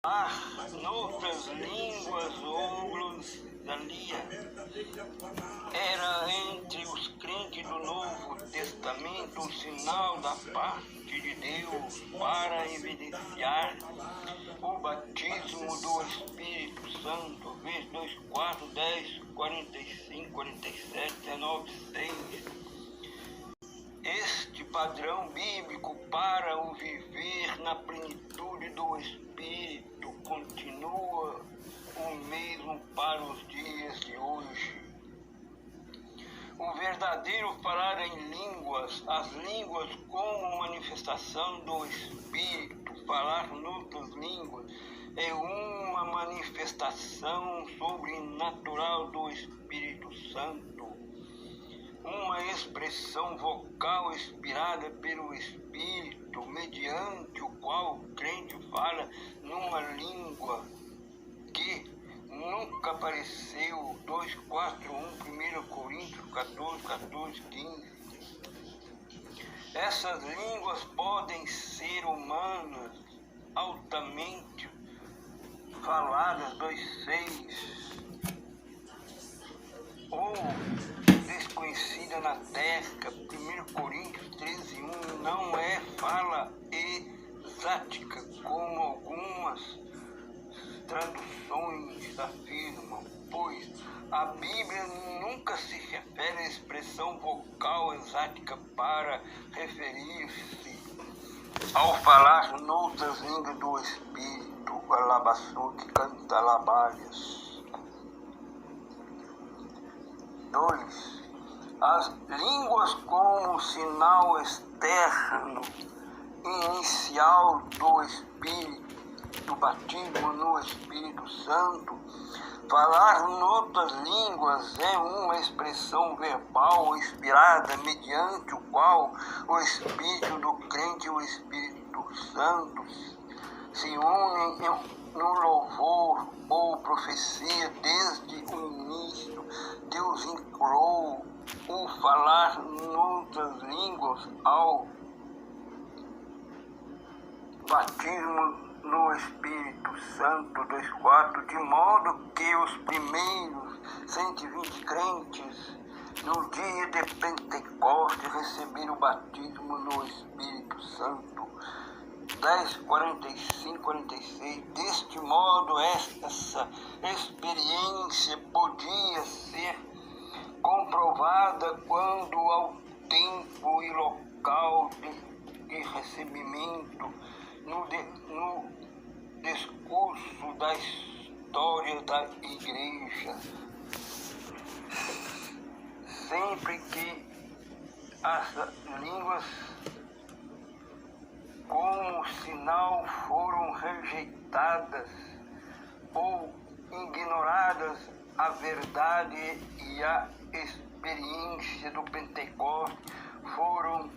Noutras línguas ou glosalia. Era entre os crentes do Novo Testamento um sinal da parte de Deus para evidenciar o batismo do Espírito Santo. Vês 2, 4, 10, 45, 47, 19, 6. Este padrão bíblico para o viver na plenitude do Espírito continua o mesmo para os dias de hoje. O verdadeiro falar em línguas, as línguas como manifestação do Espírito, falar noutras línguas, é uma manifestação sobrenatural do Espírito Santo. Uma expressão vocal inspirada pelo Espírito, mediante o qual o crente fala numa língua que nunca apareceu. 2, 4, 1 Coríntios 14, 14, 15. Essas línguas podem ser humanas, altamente faladas, 2, 6, ou desconhecida na terra, 1 Coríntios 13, 1, não é fala exática, como algumas traduções afirmam, pois a Bíblia nunca se refere à expressão vocal exática para referir-se ao falar noutras línguas do Espírito, alabação que canta alabalhas. 2. As línguas como sinal externo inicial do Espírito, do batismo no Espírito Santo. Falar noutras línguas é uma expressão verbal inspirada mediante o qual o Espírito do crente e o Espírito Santo se unem no louvor ou profecia. Desde o início, Deus incluiu o falar noutras línguas ao batismo no Espírito Santo, 2,4, de modo que os primeiros 120 crentes no dia de Pentecostes receberam o batismo no Espírito Santo. 10, 45, 46. Deste modo, essa experiência podia ser comprovada quando ao tempo e local de recebimento no discurso da história da igreja. Sempre que as línguas como sinal foram rejeitadas ou ignoradas, a verdade e a experiência do Pentecostes foram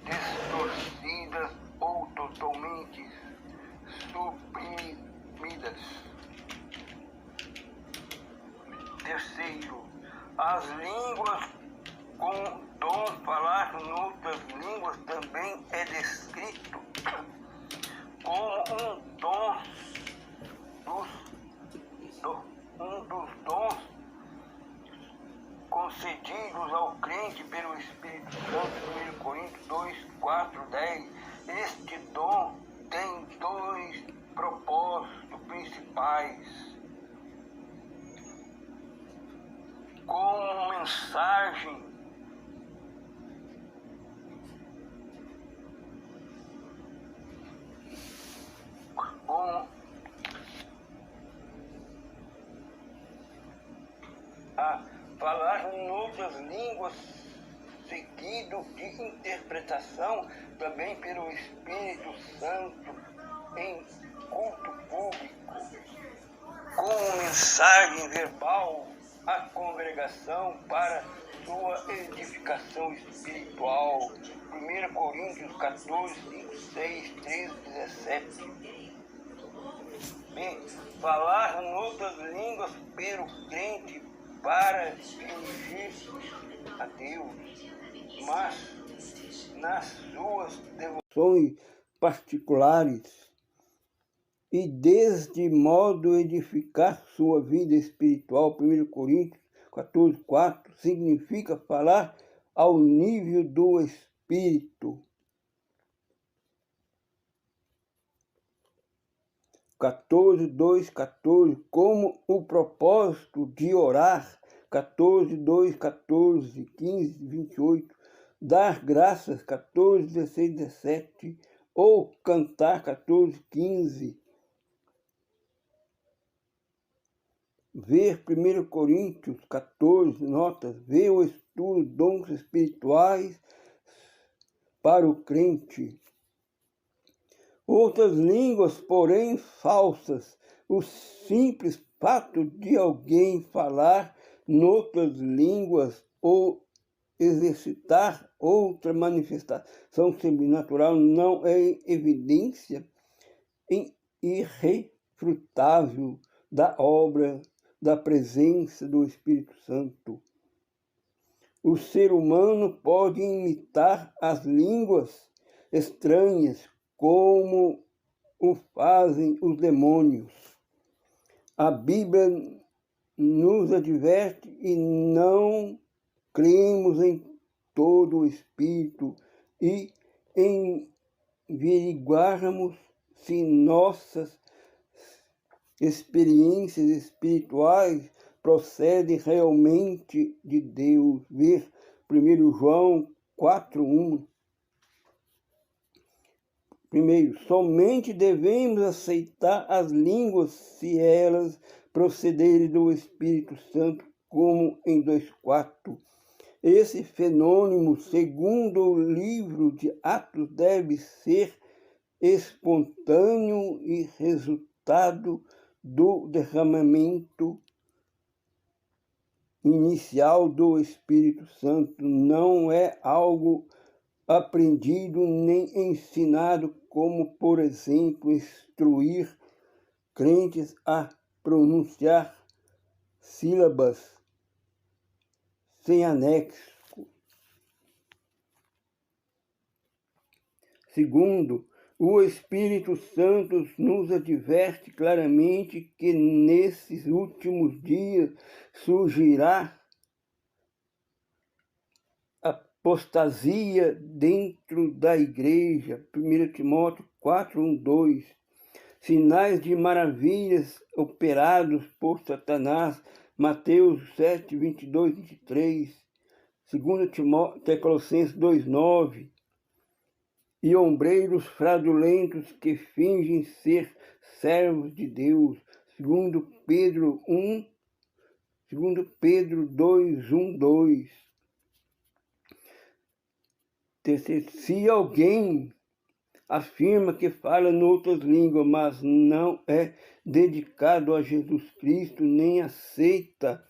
distorcidas ou totalmente suprimidas. Terceiro, as línguas com dom, falar noutras línguas, também é descrito como um dos dons concedidos ao crente pelo Espírito Santo, 1 Coríntios 2, 4, 10. Este dom tem dois propósitos principais. Como mensagem a falar em outras línguas, seguido de interpretação também pelo Espírito Santo em culto público, como mensagem verbal à congregação para sua edificação espiritual. 1 Coríntios 14, 5, 6, 13, 17. B. Falar em outras línguas pelo crente para dirigir a Deus, mas nas suas devoções particulares e deste modo edificar sua vida espiritual. 1 Coríntios 14:4 significa falar ao nível do Espírito. 14:2:14 como o propósito de orar. 14:2:14, 15:28 dar graças. 14:16:17 ou cantar. 14:15 ver 1 Coríntios 14, notas, ver o estudo dons espirituais para o crente. Outras línguas, porém, falsas. O simples fato de alguém falar noutras línguas ou exercitar outra manifestação sobrenatural não é evidência irrefutável da obra da presença do Espírito Santo. O ser humano pode imitar as línguas estranhas, como o fazem os demônios. A Bíblia nos adverte e não cremos em todo o Espírito e averiguarmos se nossas experiências espirituais procedem realmente de Deus. Ver 1 João 4:1. Primeiro, somente devemos aceitar as línguas se elas procederem do Espírito Santo, como em 2:4. Esse fenômeno, segundo o livro de Atos, deve ser espontâneo e resultado do derramamento inicial do Espírito Santo. Não é algo aprendido nem ensinado, como, por exemplo, instruir crentes a pronunciar sílabas sem anexo. Segundo, o Espírito Santo nos adverte claramente que nesses últimos dias surgirá apostasia dentro da igreja. 1 Timóteo 4:1-2. Sinais de maravilhas operados por Satanás. Mateus 7:22-23. 2 Tessalonicenses 2:9. E ombreiros fraudulentos que fingem ser servos de Deus. 2 Pedro 2:1-2. Terceiro, se alguém afirma que fala noutras línguas, mas não é dedicado a Jesus Cristo, nem aceita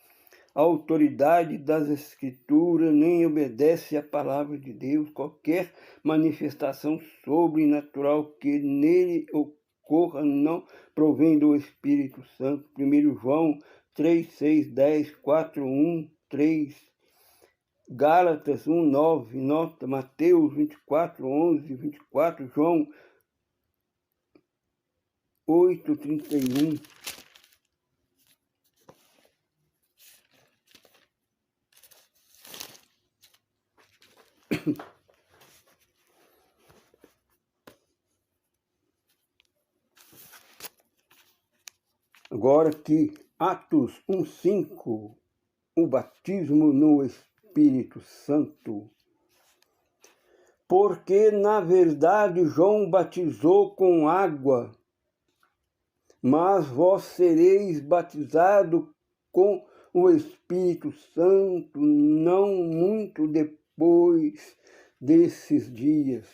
a autoridade das Escrituras, nem obedece à palavra de Deus, qualquer manifestação sobrenatural que nele ocorra não provém do Espírito Santo. 1 João 3:6-10, 4:1-3, Gálatas 1:9, nota, Mateus 24:11-24, João 8:31. Agora que Atos 1:5, o batismo no Espírito Santo. Porque, na verdade, João batizou com água, mas vós sereis batizados com o Espírito Santo não muito depois desses dias.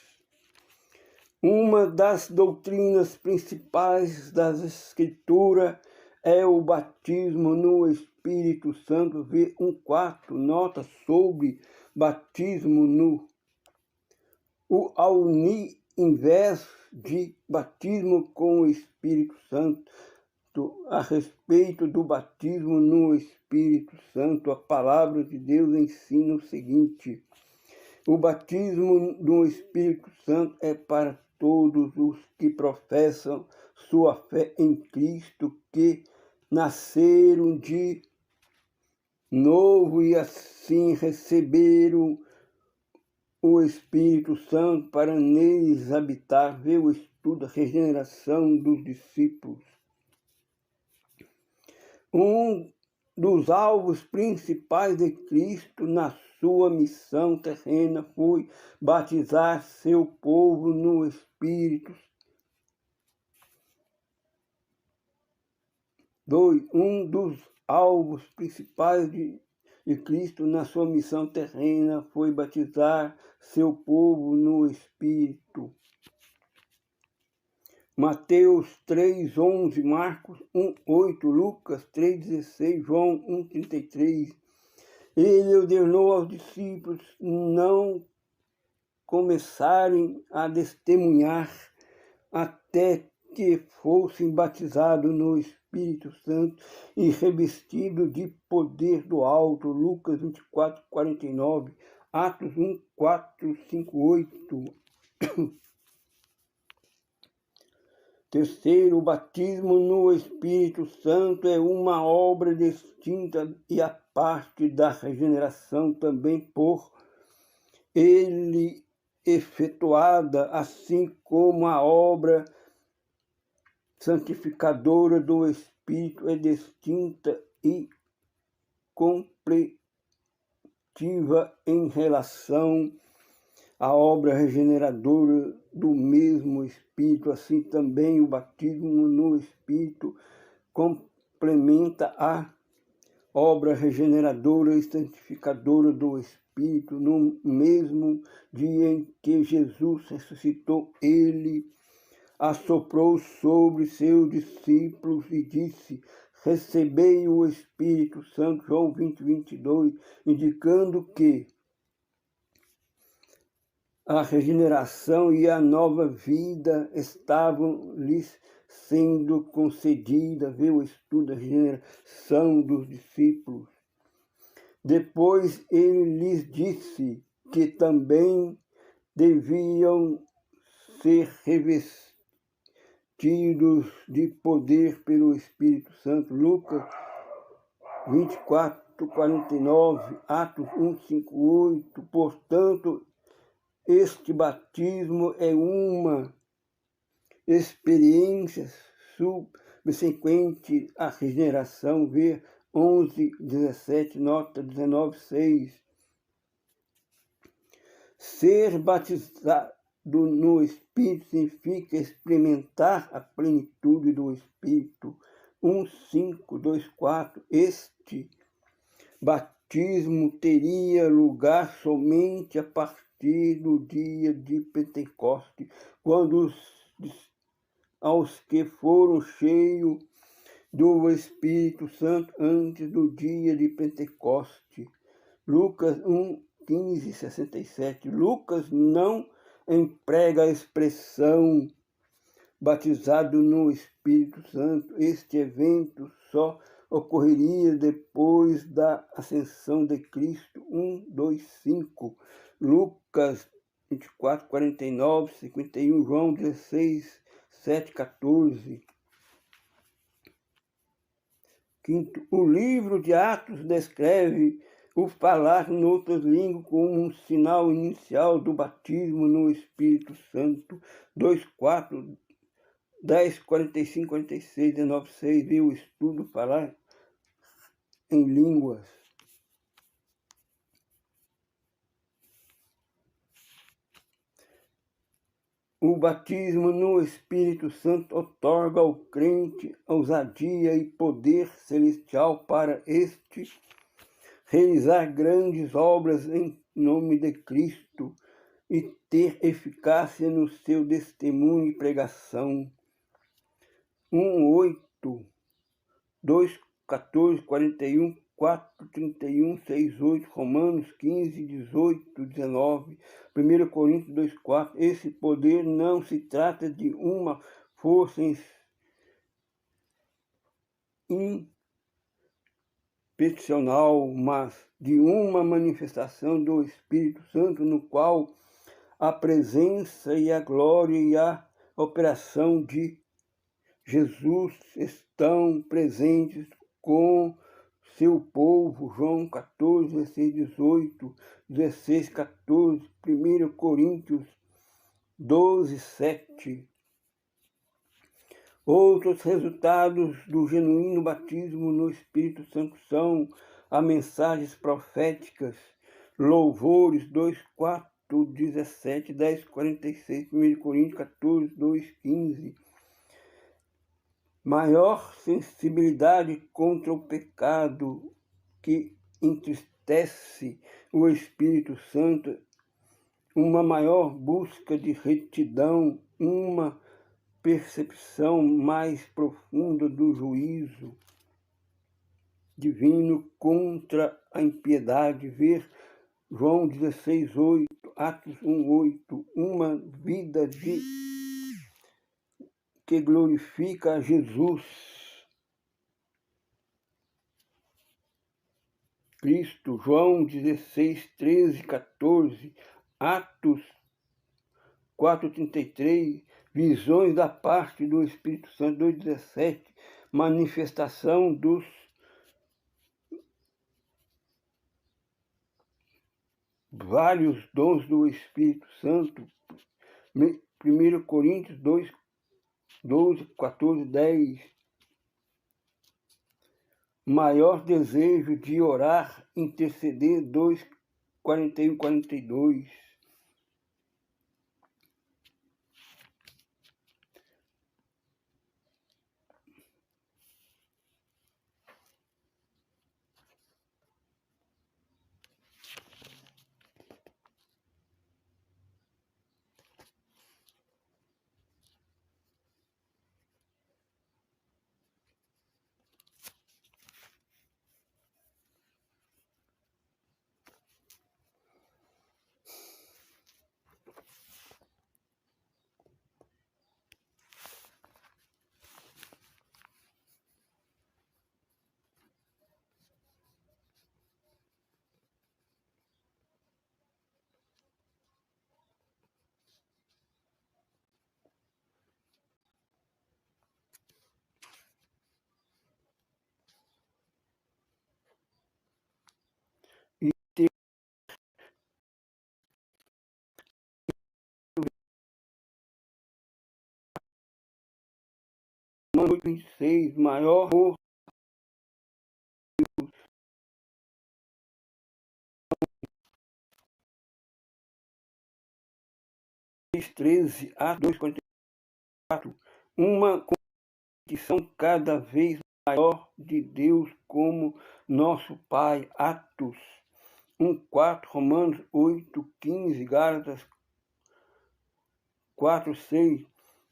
Uma das doutrinas principais das Escrituras é o batismo no Espírito Santo. Vê 1:4, nota sobre batismo no. Ao invés de batismo com o Espírito Santo, a respeito do batismo no Espírito Santo, a palavra de Deus ensina o seguinte: o batismo no Espírito Santo é para todos os que professam sua fé em Cristo, que nasceram de novo e assim receberam o Espírito Santo para neles habitar. Vê o estudo da regeneração dos discípulos. Um dos alvos principais de Cristo na sua missão terrena foi batizar seu povo no Espírito. 2. Um dos alvos principais de Cristo na sua missão terrena foi batizar seu povo no Espírito. Mateus 3:11, Marcos 1:8, Lucas 3:16, João 1:33. Ele ordenou aos discípulos não começarem a testemunhar até que fossem batizados no Espírito Santo e revestidos de poder do alto. Lucas 24:49, Atos 1:4, 5, 8. Terceiro, o batismo no Espírito Santo é uma obra distinta e à parte da regeneração, também por ele efetuada, assim como a obra santificadora do Espírito é distinta e completiva em relação à obra regeneradora do mesmo Espírito. Assim também o batismo no Espírito complementa a obra regeneradora e santificadora do Espírito. No mesmo dia em que Jesus ressuscitou, ele assoprou sobre seus discípulos e disse: recebei o Espírito Santo, João 20:22, indicando que a regeneração e a nova vida estavam lhes sendo concedidas. Vê o estudo da regeneração dos discípulos. Depois ele lhes disse que também deviam ser revestidos de poder pelo Espírito Santo. Lucas 24:49, Atos 1:5-8. Portanto, este batismo é uma experiência subsequente à regeneração. Vê 11:17, nota 19:6. Ser batizado no Espírito significa experimentar a plenitude do Espírito. 1:5-2:4. Este batismo teria lugar somente a partir do dia de Pentecostes, quando aos que foram cheios do Espírito Santo antes do dia de Pentecostes. Lucas 1:15-67. Lucas não emprega a expressão batizado no Espírito Santo. Este evento só ocorreria depois da ascensão de Cristo. 1:2-5. Lucas 24:49, 51, João 16:7-14. Quinto, o livro de Atos descreve o falar em outras línguas como um sinal inicial do batismo no Espírito Santo. 2:4, 10:45, 46, 19:6. Vê o estudo falar em línguas. O batismo no Espírito Santo outorga ao crente ousadia e poder celestial para este realizar grandes obras em nome de Cristo e ter eficácia no seu testemunho e pregação. 1:8, 2:14, 41, 4:31, 6:8, Romanos 15:18, 19, 1 Coríntios 2:4. Esse poder não se trata de uma força impersonal, mas de uma manifestação do Espírito Santo, no qual a presença e a glória e a operação de Jesus estão presentes com seu povo. João 14, 16, 18, 16, 14, 1 Coríntios 12, 7. Outros resultados do genuíno batismo no Espírito Santo são as mensagens proféticas, louvores 2, 4, 17, 10, 46, 1 Coríntios 14, 2, 15. Maior sensibilidade contra o pecado que entristece o Espírito Santo, uma maior busca de retidão, uma percepção mais profunda do juízo divino contra a impiedade. Ver João 16, 8, Atos 1, 8, uma vida que glorifica a Jesus Cristo. João 16, 13, 14, Atos 4:33, visões da parte do Espírito Santo 2:17, manifestação dos vários dons do Espírito Santo, 1 Coríntios 2, 12, 14, 10. Maior desejo de orar, interceder, 2, 41, 42. Romanos 26, maior amor 13, Atos 2:44, uma condição cada vez maior de Deus como nosso Pai. Atos 1:4, Romanos 8:15, Gálatas 4:6.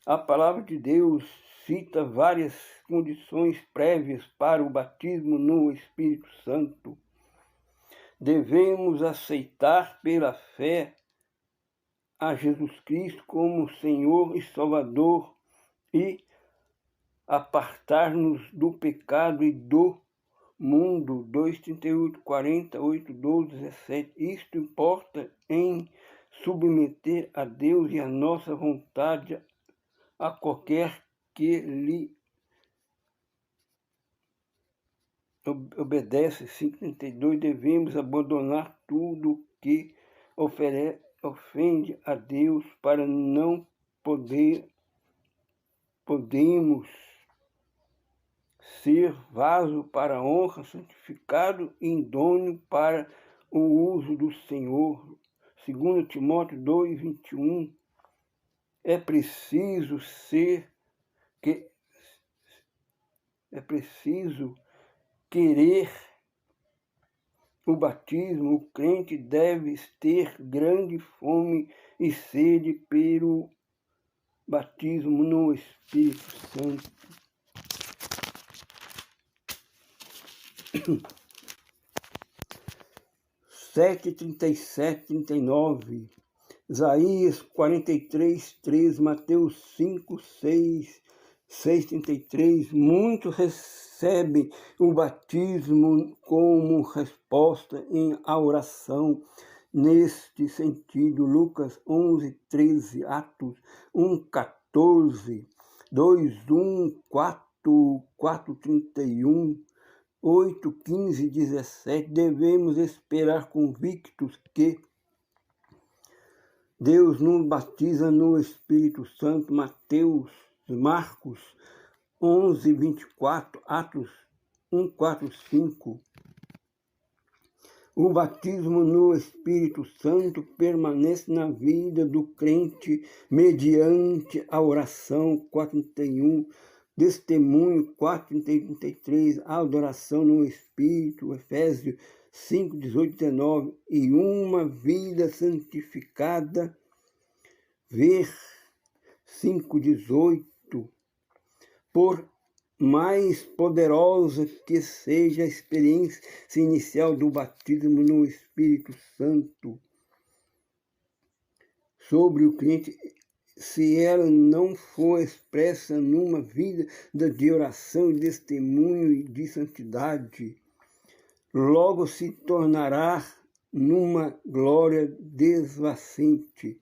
A palavra de Deus cita várias condições prévias para o batismo no Espírito Santo. Devemos aceitar pela fé a Jesus Cristo como Senhor e Salvador e apartar-nos do pecado e do mundo. 2:38, 40, 8, 12, 17. Isto importa em submeter a Deus e a nossa vontade a qualquer que lhe obedece. 5:32. Devemos abandonar tudo que ofende a Deus para não podemos ser vaso para a honra, santificado e idôneo para o uso do Senhor. 2 Timóteo 2:21. É preciso querer o batismo. O crente deve ter grande fome e sede pelo batismo no Espírito Santo. 7:37, 39. Isaías 43:3, Mateus 5:6, 6:33. Muitos recebem o batismo como resposta à oração. Neste sentido, Lucas 11:13, Atos 1:14, 2:1, 4:31, 8:15 e 17, devemos esperar convictos que Deus nos batiza no Espírito Santo. Marcos 11:24, Atos 1:4-5. O batismo no Espírito Santo permanece na vida do crente mediante a oração 4:31, testemunho 4:33, a adoração no Espírito, Efésios 5:18-19, e uma vida santificada, ver 5:18. Por mais poderosa que seja a experiência inicial do batismo no Espírito Santo sobre o crente, se ela não for expressa numa vida de oração e testemunho e de santidade, logo se tornará numa glória desvacente.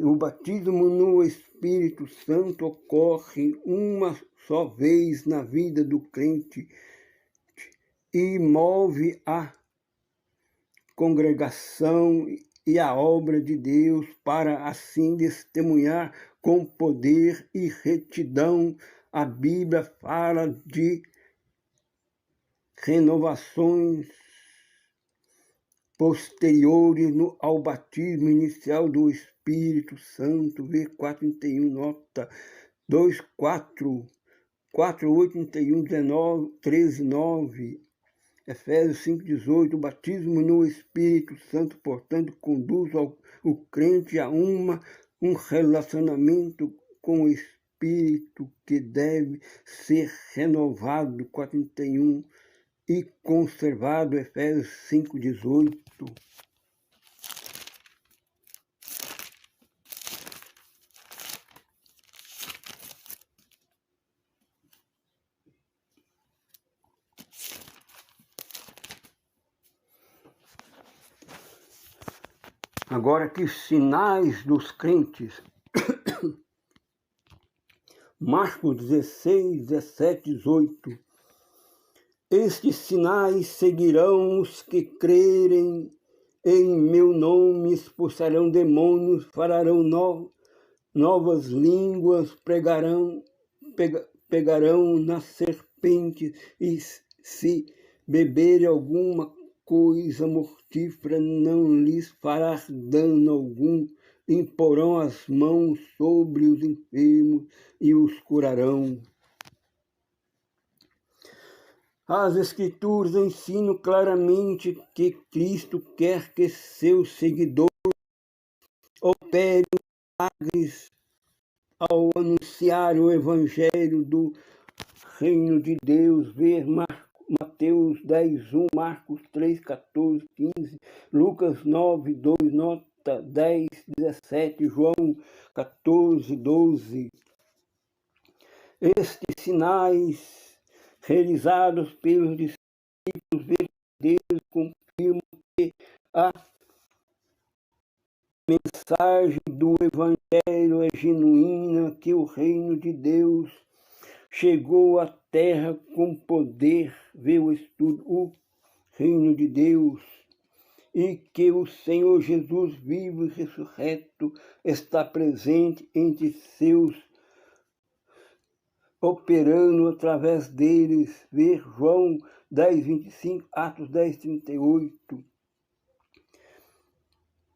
O batismo no Espírito Santo ocorre uma só vez na vida do crente e move a congregação e a obra de Deus para assim testemunhar com poder e retidão. A Bíblia fala de renovações posteriores ao batismo inicial do Espírito Santo, v. 4:31, nota 2:4, 4:8:31, 19, 13:9, Efésios 5:18. O batismo no Espírito Santo, portanto, conduz o crente a um relacionamento com o Espírito que deve ser renovado, 4:31, e conservado, Efésios 5:18. Agora, que sinais dos crentes. Marcos 16, 17, 18. Estes sinais seguirão os que crerem em meu nome, expulsarão demônios, falarão novas línguas, pegarão nas serpentes, e se beberem alguma coisa mortífera não lhes fará dano algum, imporão as mãos sobre os enfermos e os curarão. As Escrituras ensinam claramente que Cristo quer que seus seguidores operem milagres ao anunciar o Evangelho do Reino de Deus. Ver Mateus 10:1, Marcos 3:14, 15, Lucas 9:2, nota 10, 17, João 14:12. Estes sinais realizados pelos discípulos verdadeiros confirmam que a mensagem do Evangelho é genuína, que o reino de Deus chegou à terra com poder, vê o estudo, o reino de Deus, e que o Senhor Jesus vivo e ressurreto está presente entre seus, operando através deles, ver João 10:25, Atos 10:38.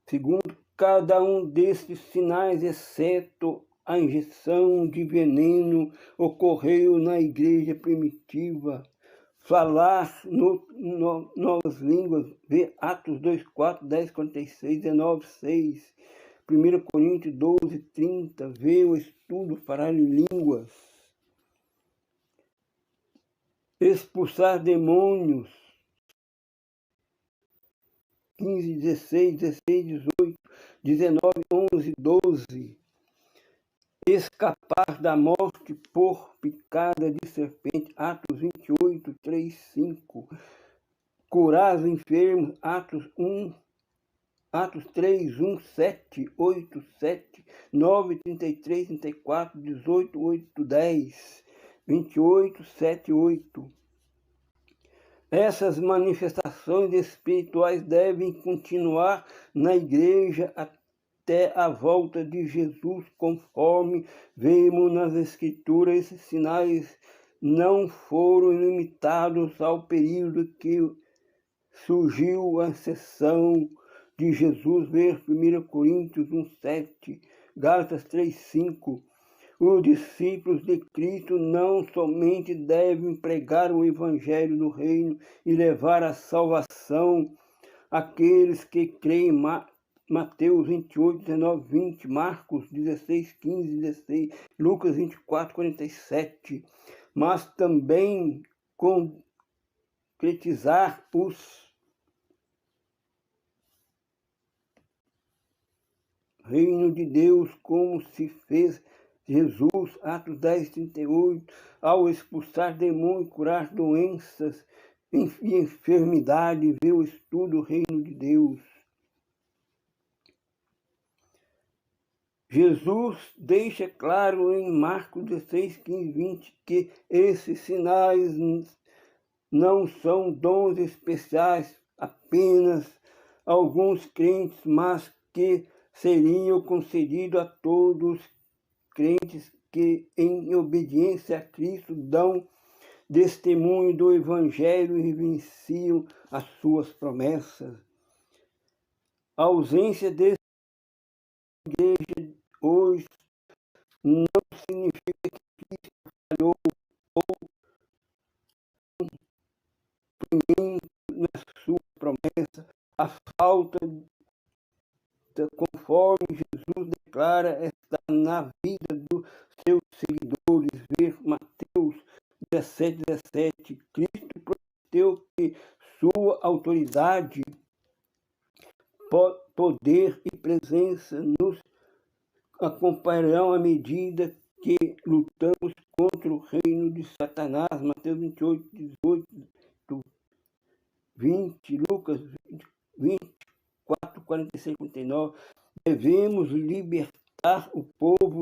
Segundo, cada um destes sinais, exceto a injeção de veneno, ocorreu na igreja primitiva. Falar novas línguas, ver Atos 2:4, 10:46, 19:6, 1 Coríntios 12:30, ver o estudo, falar em línguas. Expulsar demônios, 15, 16, 18, 19, 11, 12. Escapar da morte por picada de serpente, Atos 28, 3, 5. Curar os enfermos, Atos 1, Atos 3, 1, 7, 8, 7, 9, 33, 34, 18, 8, 10, 28, 7, 8. Essas manifestações espirituais devem continuar na igreja até a volta de Jesus, conforme vemos nas Escrituras. Esses sinais não foram limitados ao período que surgiu a ascensão de Jesus, ver 1 Coríntios 1, 7, Gálatas 3, 5. Os discípulos de Cristo não somente devem pregar o evangelho do reino e levar a salvação àqueles que creem. Mateus 28, 19, 20, Marcos 16, 15, 16, Lucas 24, 47, mas também concretizar os reino de Deus, como se fez Jesus, Atos 10, 38, ao expulsar demônios, curar doenças e enfermidade, ver o estudo do reino de Deus. Jesus deixa claro em Marcos 16, 15, 20, que esses sinais não são dons especiais apenas a alguns crentes, mas que seriam concedidos a todos os crentes que, em obediência a Cristo, dão testemunho do Evangelho e vivenciam as suas promessas. A ausência dessa igreja hoje não significa que Cristo falhou ou na sua promessa. A falta, conforme Jesus declara, está na vida dos seus seguidores. Ver Mateus 17, 17. Cristo prometeu que sua autoridade, poder e presença nos acompanharão à medida que lutamos contra o reino de Satanás. Mateus 28, 18, 20, Lucas 24, 46, 49. Devemos libertar o povo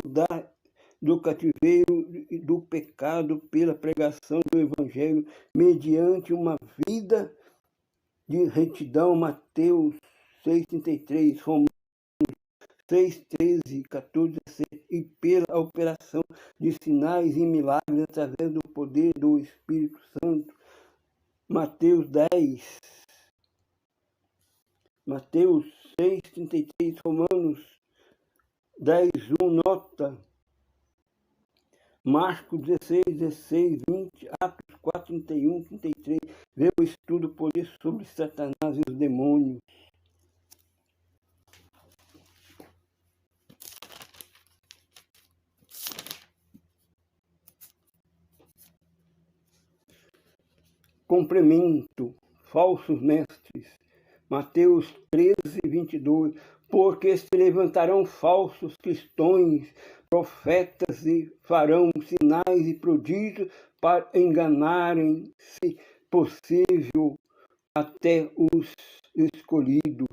do cativeiro e do pecado pela pregação do Evangelho mediante uma vida de retidão. Mateus 6,33, Romanos 6, 13, 14, 17, e pela operação de sinais e milagres através do poder do Espírito Santo. Mateus 10, Mateus 6, 33, Romanos 10, 1, nota. Marcos 16, 16, 20, Atos 4, 31, 33, vê o estudo poder sobre Satanás e os demônios. Complemento, falsos mestres. Mateus 13, 22, porque se levantarão falsos cristãos, profetas, e farão sinais e prodígios para enganarem, se possível, até os escolhidos.